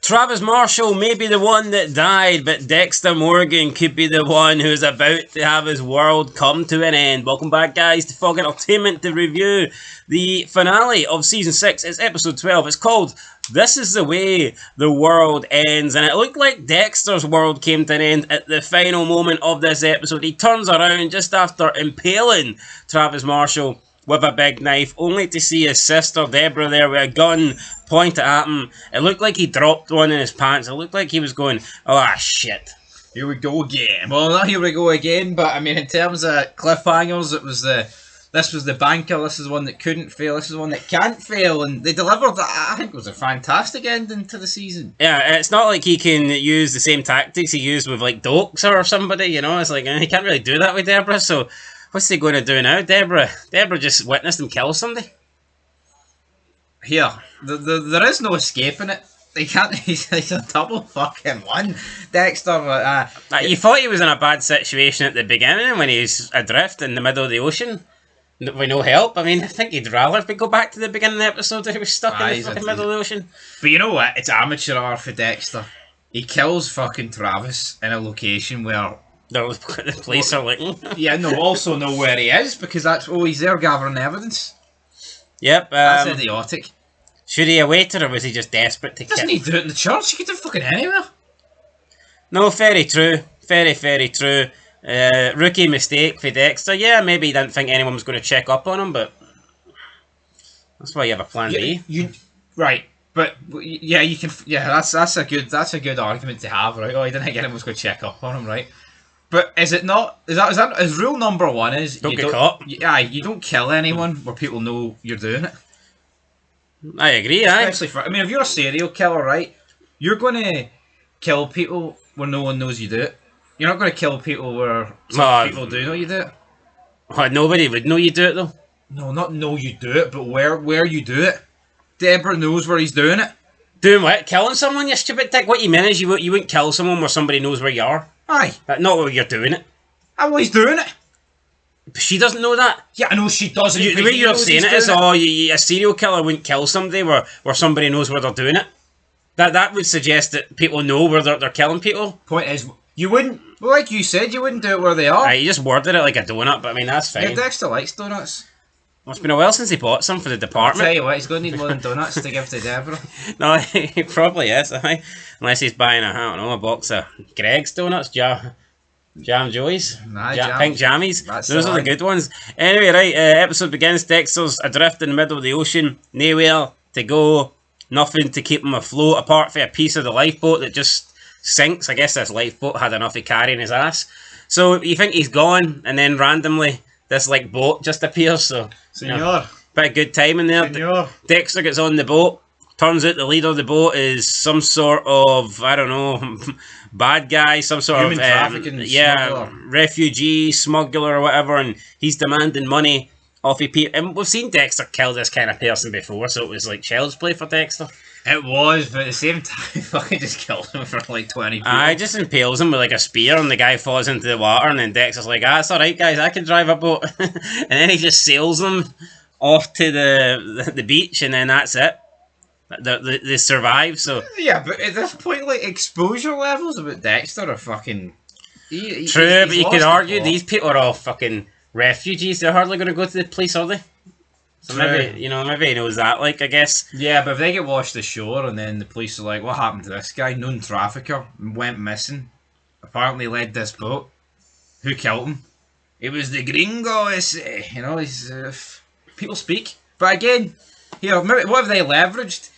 Travis Marshall may be the one that died, but Dexter Morgan could be the one who's about to have his world come to an end. Welcome back, guys, to Fog Entertainment to review the finale of Season 6. It's Episode 12. It's called This Is the Way the World Ends. And it looked like Dexter's world came to an end at the final moment of this episode. He turns around just after impaling Travis Marshall with a big knife, only to see his sister Debra there with a gun pointed at him. It looked like he dropped one in his pants. It looked like he was going, oh shit. Here we go again. Well, not here we go again, but I mean, in terms of cliffhangers, this was the banker, this is one that couldn't fail, this is one that can't fail, and they delivered, I think it was a fantastic ending to the season. Yeah, it's not like he can use the same tactics he used with, like, Dokes or somebody, you know, it's like, he can't really do that with Debra, so what's he going to do now? Debra just witnessed him kill somebody. Here, there is no escaping it. They can't. He's a double fucking one. Dexter. You thought he was in a bad situation at the beginning when he's adrift in the middle of the ocean with no help. I mean, I think he'd rather go back to the beginning of the episode if he was stuck in the fucking middle of the ocean. But you know what? It's amateur hour for Dexter. He kills fucking Travis in a location where the police are looking. Yeah, no. Also know where he is because he's there gathering evidence. Yep. That's idiotic. Should he have waited, or was he just desperate to kill? Doesn't he do it in the church? He could do it fucking anywhere. No, very true. Very, very true. Rookie mistake for Dexter. Yeah, maybe he didn't think anyone was going to check up on him, but that's why you have a plan B. Right, but yeah, you can. Yeah, that's a good argument to have, right? Oh, he didn't think anyone was going to check up on him, right? But is it not? Is rule number one is don't get caught. Yeah, you don't kill anyone where people know you're doing it. I agree, especially for. I mean, if you're a serial killer, right, you're going to kill people where no one knows you do it. You're not going to kill people where some people do know you do it. Nobody would know you do it, though. No, not know you do it, but where you do it. Debra knows where he's doing it. Doing what? Killing someone, you stupid dick? What you mean is you wouldn't kill someone where somebody knows where you are. Aye. Not where you're doing it. Well, he's doing it. But she doesn't know that. Yeah, I know she doesn't. The way you're saying it is, a serial killer wouldn't kill somebody where somebody knows where they're doing it. That would suggest that people know where they're killing people. Point is, you wouldn't, well, like you said, you wouldn't do it where they are. You just worded it like a donut, but I mean, that's fine. Yeah, Dexter likes donuts. Well, it's been a while since he bought some for the department. I'll tell you what, he's going to need more than donuts to give to Debra. No, he probably is, unless he's buying a box of Greg's donuts, Jam Joey's, pink jammies. Those are the good ones. Anyway, right, episode begins. Dexter's adrift in the middle of the ocean, nowhere to go, nothing to keep him afloat apart from a piece of the lifeboat that just sinks. I guess this lifeboat had enough to carry in his ass. So you think he's gone, and then randomly this like boat just appears. So Senor, bit of good timing there. Senor. Dexter gets on the boat. Turns out the leader of the boat is some sort of, I don't know, bad guy, some sort human trafficking smuggler. Refugee, smuggler or whatever, and he's demanding money off of people. And we've seen Dexter kill this kind of person before, so it was like child's play for Dexter. It was, but at the same time, fucking just kills him for like 20 people. Just impales him with like a spear, and the guy falls into the water, and then Dexter's like, it's alright guys, I can drive a boat. And then he just sails them off to the beach, and then that's it. They survive, so... Yeah, but at this point, like, exposure levels about Dexter are fucking... True, but you could argue these people are all fucking refugees. They're hardly going to go to the police, are they? So maybe he knows that, like, I guess. Yeah, but if they get washed ashore and then the police are like, what happened to this guy? Known trafficker, went missing. Apparently led this boat. Who killed him? It was the gringo, you know, people speak. But again, here, maybe, what have they leveraged?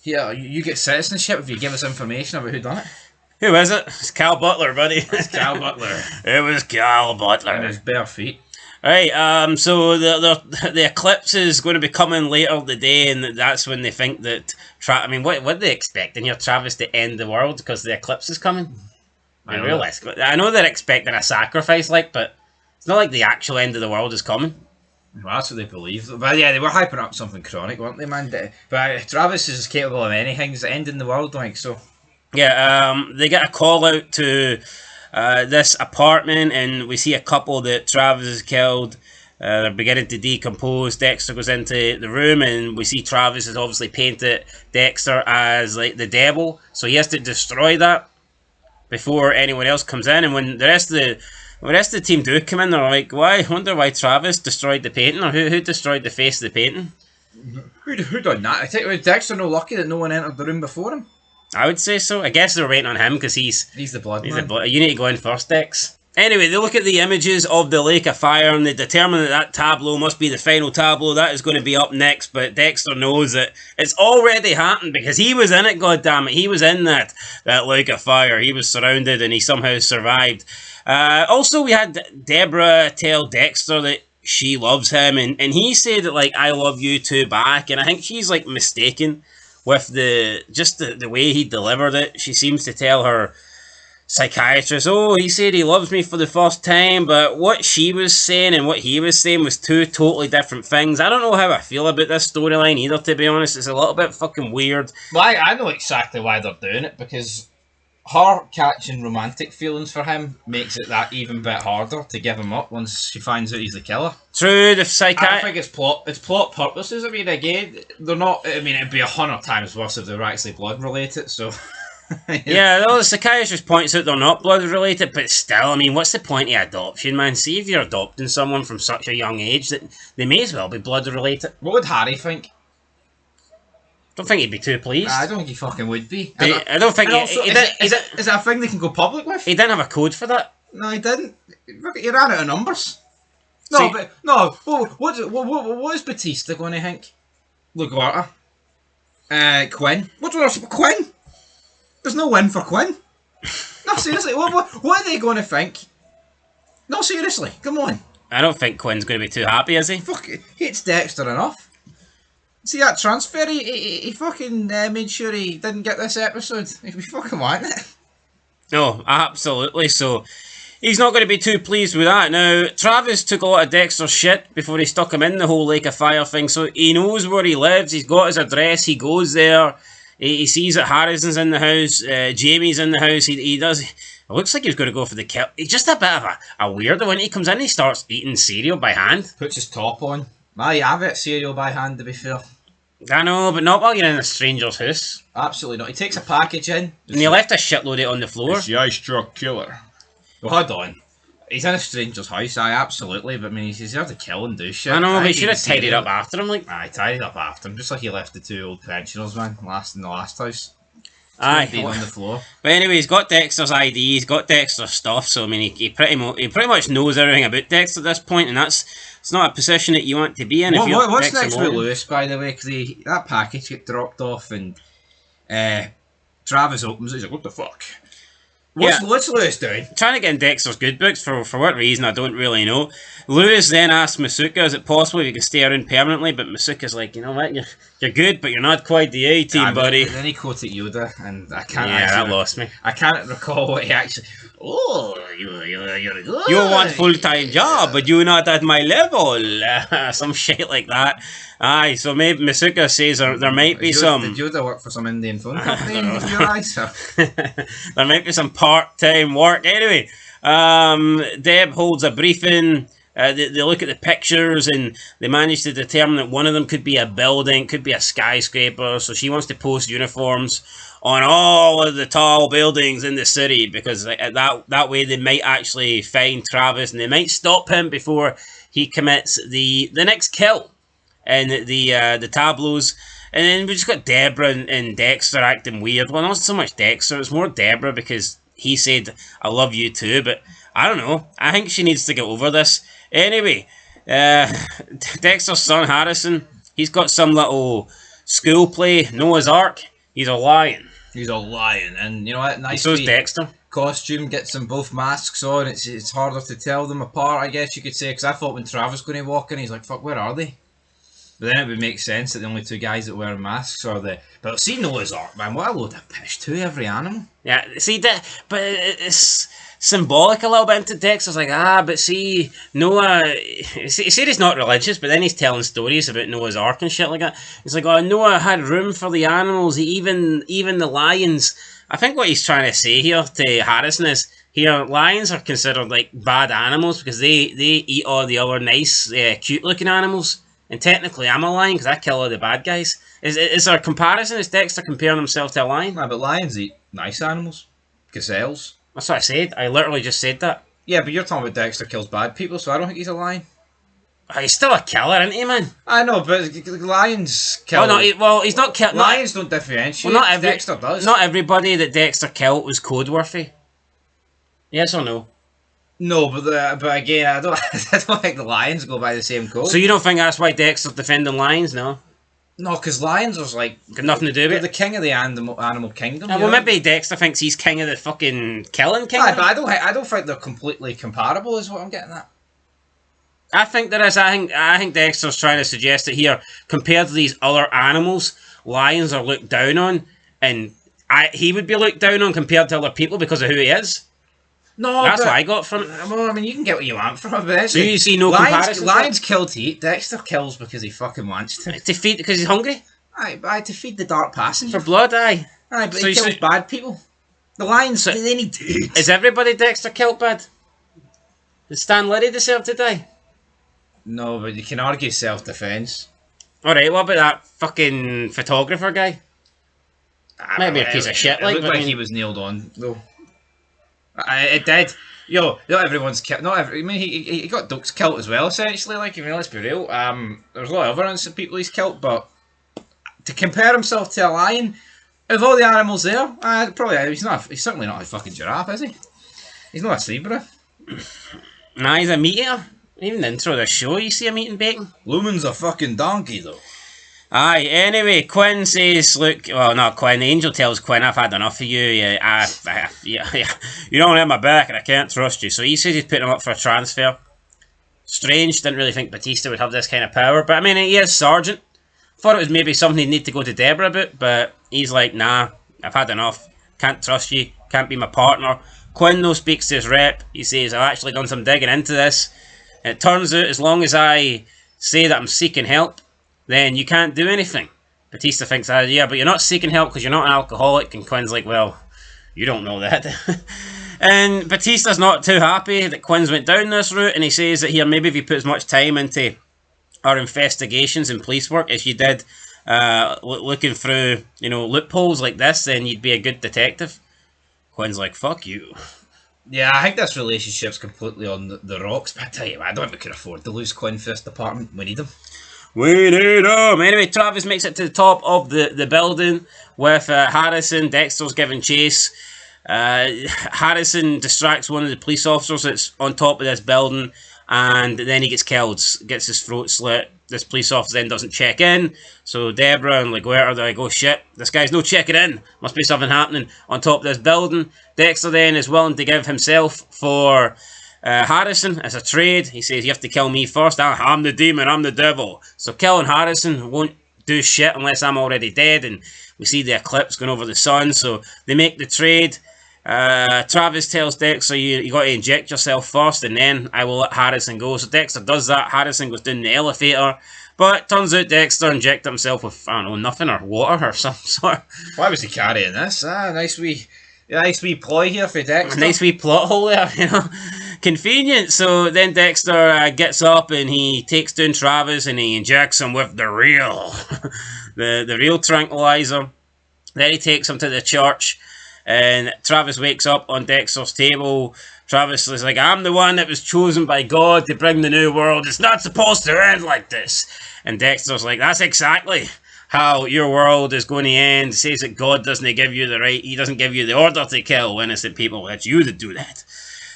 Here, you get citizenship if you give us information about who done it. Who is it? It's Cal Butler, buddy. It's Cal Butler. It was Cal Butler. And his bare feet. Right, so the eclipse is going to be coming later today, and that's when they think that... what are they expecting here, Travis, to end the world because the eclipse is coming? I know they're expecting a sacrifice, but it's not like the actual end of the world is coming. Well, that's what they believe. But yeah, they were hyping up something chronic, weren't they, man? But Travis is capable of anything. It's ending the world, like, so. Yeah, they get a call out to this apartment, and we see a couple that Travis has killed. They're beginning to decompose. Dexter goes into the room, and we see Travis has obviously painted Dexter as like the devil, so he has to destroy that before anyone else comes in. And when the rest of the team do come in, they're like, "Why? I wonder why Travis destroyed the painting, or who destroyed the face of the painting." Who done that? I think was Dexter no lucky that no one entered the room before him. I would say so. I guess they're waiting on him because he's the blood man. The blood. You need to go in first, Dex. Anyway, they look at the images of the lake of fire and they determine that tableau must be the final tableau. That is going to be up next, but Dexter knows that it's already happened because he was in it, goddammit. He was in that lake of fire. He was surrounded and he somehow survived. Also, we had Debra tell Dexter that she loves him, and he said that, like, I love you too back, and I think she's, like, mistaken with the way he delivered it. She seems to tell her psychiatrist, oh, he said he loves me for the first time, but what she was saying and what he was saying was two totally different things. I don't know how I feel about this storyline either, to be honest. It's a little bit fucking weird. Well, I know exactly why they're doing it, because her catching romantic feelings for him makes it that even bit harder to give him up once she finds out he's the killer. True, the I think it's plot purposes. I mean, again, they're not. I mean, it'd be 100 times worse if they were actually blood related. So, yeah, well, the psychiatrist points out they're not blood related, but still, I mean, what's the point of adoption, man? See, if you're adopting someone from such a young age, that they may as well be blood related. What would Harry think? Don't think he'd be too pleased. I don't think he fucking would be. I don't think is that a thing they can go public with? He didn't have a code for that. No, he didn't. He ran out of numbers. No, but no. What is Batista going to think? LaGuardia. Quinn. What's with Quinn? There's no win for Quinn. No, seriously. What are they going to think? No, seriously. Come on. I don't think Quinn's going to be too happy, is he? Fuck, he hates Dexter enough. See that transfer? He fucking made sure he didn't get this episode. We fucking want it. No, absolutely. So he's not going to be too pleased with that. Now, Travis took a lot of Dexter's shit before he stuck him in the whole Lake of Fire thing. So he knows where he lives. He's got his address. He goes there. He sees that Harrison's in the house. Jamie's in the house. He does. It looks like he's going to go for the kill. He's just a bit of a weirdo. When he comes in, he starts eating cereal by hand. Puts his top on. I have it cereal by hand, to be fair. I know, but not while you're in a stranger's house. Absolutely not. He takes a package in. And he left a shitload of it on the floor. It's the ice truck killer. Well, hold on. He's in a stranger's house, absolutely, but I mean, he's deserved to kill and do shit. I know, but he should have tidied up after him, like. Aye, tidied up after him, just like he left the two old pensioners, man, in the last house. Aye. On the floor. But anyway, he's got Dexter's ID, he's got Dexter's stuff, so I mean, he pretty much knows everything about Dexter at this point, and it's not a position that you want to be in. What's next with Lewis, by the way? Because that package get dropped off, and Travis opens it. He's like, "What the fuck? What's Lewis doing?" Trying to get in Dexter's good books for what reason, I don't really know. Lewis then asks Masuka, is it possible you can stay around permanently? But Masuka's like, you know what, you're good, but you're not quite the A-team, buddy. Then he quoted Yoda, and I can't. Yeah, that lost me. I can't recall what he actually. Oh, you're good. You want full-time job, but you're not at my level. Some shit like that. Aye, so maybe Masuka says there might be some. Did Yoda work for some Indian phone company in your eyes? There might be some part-time work. Anyway, Deb holds a briefing. They look at the pictures and they manage to determine that one of them could be a building, could be a skyscraper. So she wants to post uniforms on all of the tall buildings in the city because that way they might actually find Travis and they might stop him before he commits the next kill in the tableaus. And then we just got Debra and Dexter acting weird. Well, not so much Dexter, it's more Debra because he said, I love you too, but I don't know. I think she needs to get over this. Anyway, Dexter's son Harrison, he's got some little school play, Noah's Ark. He's a lion. He's a lion, and you know what? Nice. So's Dexter. Costume gets them both masks on. It's harder to tell them apart, I guess you could say. Because I thought when Travis was going to walk in, he's like, "Fuck, where are they?" But then it would make sense that the only two guys that wear masks are the... But see Noah's Ark, man, what a load of pish to every animal. Yeah, see, but it's symbolic a little bit into Dexter's like, but see, Noah, he said he's not religious, but then he's telling stories about Noah's Ark and shit like that. He's like, oh, Noah had room for the animals, even the lions. I think what he's trying to say here to Harrison is, here, lions are considered like bad animals because they eat all the other nice, cute looking animals. And technically, I'm a lion because I kill all the bad guys. Is there a comparison? Is Dexter comparing himself to a lion? Nah, but lions eat nice animals. Gazelles. That's what I said. I literally just said that. Yeah, but you're talking about Dexter kills bad people, so I don't think he's a lion. Oh, he's still a killer, isn't he, man? I know, but lions kill... Oh, no, he's not killing... Lions don't differentiate. Well, Dexter does. Not everybody that Dexter killed was code-worthy. Yes or no? No, but again, I don't think the lions go by the same code. So you don't think that's why Dexter's defending lions, no? No, because lions are like... Got nothing to do with they're it. the king of the animal kingdom. Well, maybe Dexter thinks he's king of the fucking killing kingdom. Aye, but I don't think they're completely comparable, is what I'm getting at. I think there is. I think Dexter's trying to suggest that here, compared to these other animals, lions are looked down on, and he would be looked down on compared to other people because of who he is. No, that's what I got from it. Well, I mean, you can get what you want from it. But so you see no comparison. Lions kill to eat. Dexter kills because he fucking wants to. To feed, because he's hungry. Aye, to feed the dark passenger. For blood, aye. Aye, but he kills bad people. The lions, they need to eat. Is everybody Dexter killed bad? Did Stan Liddy deserve to die? No, but you can argue self-defense. Alright, what about that fucking photographer guy? Maybe a piece of shit. It looked like he was nailed on, though. It did. Yo, not everyone's killed. Not every. I mean, he got Ducks killed as well. Essentially, like, I mean, let's be real. There's a lot of evidence of people he's killed, but to compare himself to a lion, of all the animals there, probably he's not. He's certainly not a fucking giraffe, is he? He's not a zebra. Nah, he's a meat eater. Even the intro of the show, you see him eating bacon. Lumen's a fucking donkey, though. Aye, anyway, Quinn says, look, well, not Quinn, Angel tells Quinn, I've had enough of you, you don't have my back and I can't trust you. So he says he's putting him up for a transfer. Strange, didn't really think Batista would have this kind of power, but I mean, he is Sergeant. Thought it was maybe something he'd need to go to Debra about, but he's like, nah, I've had enough, can't trust you, can't be my partner. Quinn, though, speaks to his rep. He says, I've actually done some digging into this. And it turns out, as long as I say that I'm seeking help, then you can't do anything. Batista thinks, yeah, but you're not seeking help because you're not an alcoholic. And Quinn's like, well, you don't know that. And Batista's not too happy that Quinn's went down this route, and he says that here, maybe if you put as much time into our investigations and police work as you did looking through, loopholes like this, then you'd be a good detective. Quinn's like, fuck you. Yeah, I think this relationship's completely on the rocks, but I tell you what, I don't think we could afford to lose Quinn for this department. We need him. We need him! Anyway, Travis makes it to the top of the building with Harrison. Dexter's giving chase. Harrison distracts one of the police officers that's on top of this building, and then he gets killed, gets his throat slit. This police officer then doesn't check in, so Debra and LaGuerta, they're like, oh shit, this guy's no checking in, must be something happening on top of this building. Dexter then is willing to give himself for Harrison as a trade. He says, you have to kill me first. I'm the demon, I'm the devil. So killing Harrison won't do shit unless I'm already dead, and we see the eclipse going over the sun, so they make the trade. Travis tells Dexter, you got to inject yourself first, and then I will let Harrison go. So Dexter does that. Harrison goes down the elevator, but turns out Dexter injected himself with, I don't know, nothing or water or some sort. Why was he carrying this? Nice wee ploy here for Dexter. A nice wee plot hole there, Convenient. So then Dexter gets up and he takes down Travis and he injects him with the real, the real tranquilizer. Then he takes him to the church. And Travis wakes up on Dexter's table. Travis is like, I'm the one that was chosen by God to bring the new world. It's not supposed to end like this. And Dexter's like, that's exactly how your world is going to end. He says that God doesn't give you the right, he doesn't give you the order to kill innocent people. It's you that do that.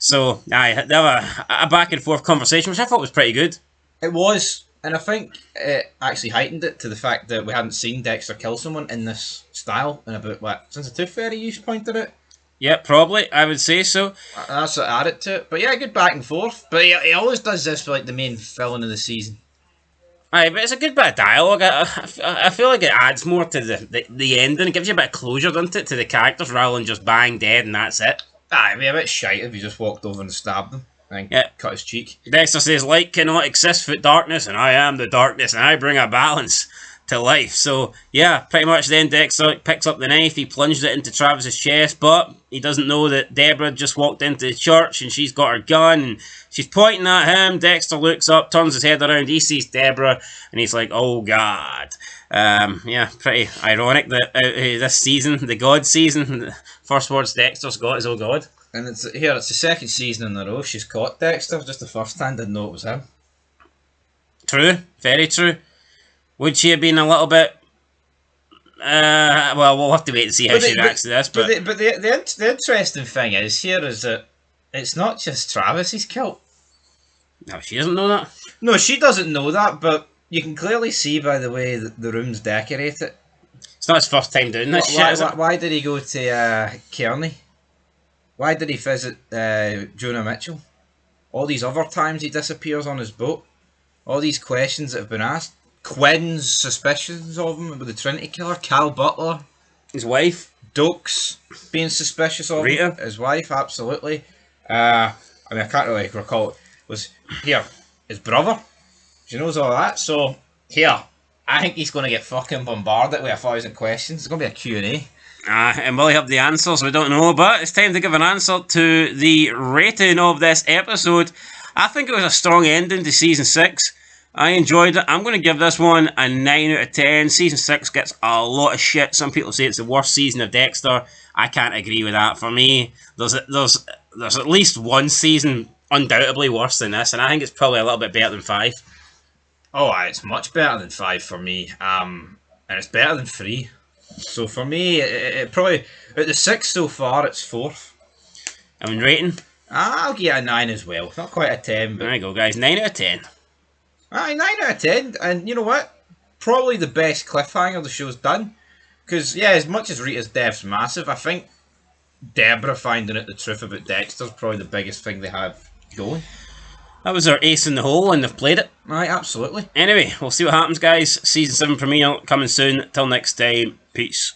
So, they have a back and forth conversation, which I thought was pretty good. It was. And I think it actually heightened it to the fact that we hadn't seen Dexter kill someone in this style in about, since the Tooth Fairy you pointed out? Yeah, probably. I would say so. That's what added to it. But yeah, good back and forth. But he always does this for like the main villain of the season. Aye, but it's a good bit of dialogue. I feel like it adds more to the ending. It gives you a bit of closure, doesn't it, to the characters rather than just bang, dead, and that's it. Aye, it'd be a bit shite if you just walked over and stabbed him and cut his cheek. Dexter says, light cannot exist without darkness, and I am the darkness, and I bring a balance to life. So, yeah, pretty much then Dexter picks up the knife, he plunged it into Travis's chest, but he doesn't know that Debra just walked into the church, and she's got her gun, and she's pointing at him. Dexter looks up, turns his head around, he sees Debra, and he's like, oh god. Yeah, pretty ironic that this season, the God season, the first words Dexter's got is, oh god. And it's the second season in a row she's caught Dexter. Just the first time, didn't know it was him. True, very true. Would she have been a little bit... well, we'll have to wait and see how she reacts to this. But the interesting thing is that it's not just Travis he's killed. No, she doesn't know that. No, she doesn't know that, but you can clearly see by the way that the room's decorated. It's not his first time doing this shit, why did he go to Kearney? Why did he visit Jonah Mitchell? All these other times he disappears on his boat. All these questions that have been asked. Quinn's suspicions of him with the Trinity Killer. Cal Butler. His wife. Dokes being suspicious of Rita. him. His wife, absolutely. I mean, I can't really recall. Was here his brother. She knows all that. So, here. I think he's going to get fucking bombarded with 1,000 questions. It's going to be a Q&A. And will he have the answers? We don't know, but it's time to give an answer to the rating of this episode. I think it was a strong ending to Season 6. I enjoyed it. I'm going to give this one a 9 out of 10. Season 6 gets a lot of shit. Some people say it's the worst season of Dexter. I can't agree with that. For me, there's at least one season undoubtedly worse than this, and I think it's probably a little bit better than 5. Oh, it's much better than 5 for me. And it's better than 3. So for me, it probably, out the 6 so far, it's 4th. I mean, rating? I'll give it a 9 as well. Not quite a 10, but... There you go, guys. 9 out of 10. Aye, 9 out of 10. And you know what? Probably the best cliffhanger the show's done. Because, yeah, as much as Rita's death's massive, I think Debra finding out the truth about Dexter's probably the biggest thing they have going. That was our ace in the hole, and they've played it. Aye, absolutely. Anyway, we'll see what happens, guys. Season 7 premiere coming soon. Till next time, peace.